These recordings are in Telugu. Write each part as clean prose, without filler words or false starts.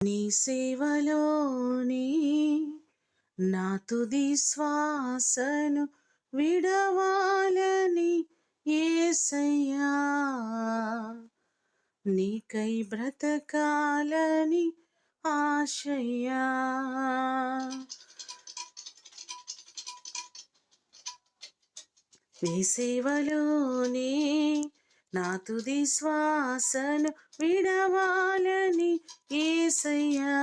నీ సేవలోని నా తుది శ్వాసను విడవాలని యేసయ్యా, నీకై బ్రతకాలని ఆశయ్యా. నీ సేవలోనే నా తుది శ్వాసను విడవాలని యేసయ్యా,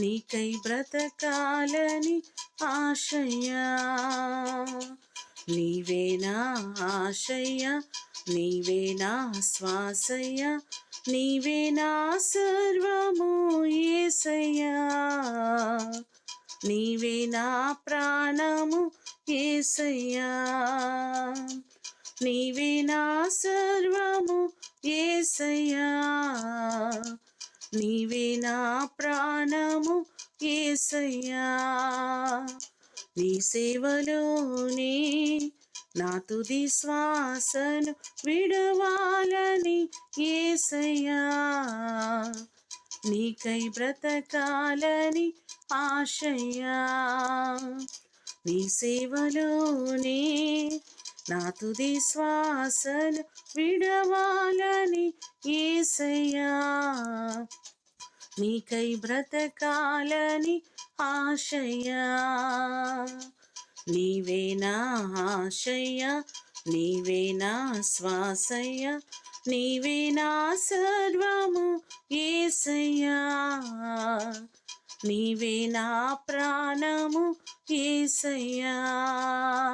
నీకై బ్రతకాలని ఆశయ్యా. నీవే నా ఆశయ్యా, నీవే నా శ్వాసయ్యా, నీవే నా సర్వము యేసయ్యా, నీవే నా ప్రాణము యేసయ్యా, నీవే నా సర్వము యేసయ్యా, నీవే నా ప్రాణము యేసయ్యా. నీ సేవలోనే నా తుది శ్వాసను విడవాలని యేసయ్యా, నీకై బ్రతకాలని ఆశయ్యా. నీ సేవలోనే నా తుది శ్వాసను విడవాలని యేసయ్యా, నీకై బ్రతకాలని ఆశయ్యా. నీవే నా ఆశయ్యా, నీవే నా శ్వాసయ్యా, నీవే నా సర్వము యేసయ్యా, నీవే నా ప్రాణము యేసయ్యా.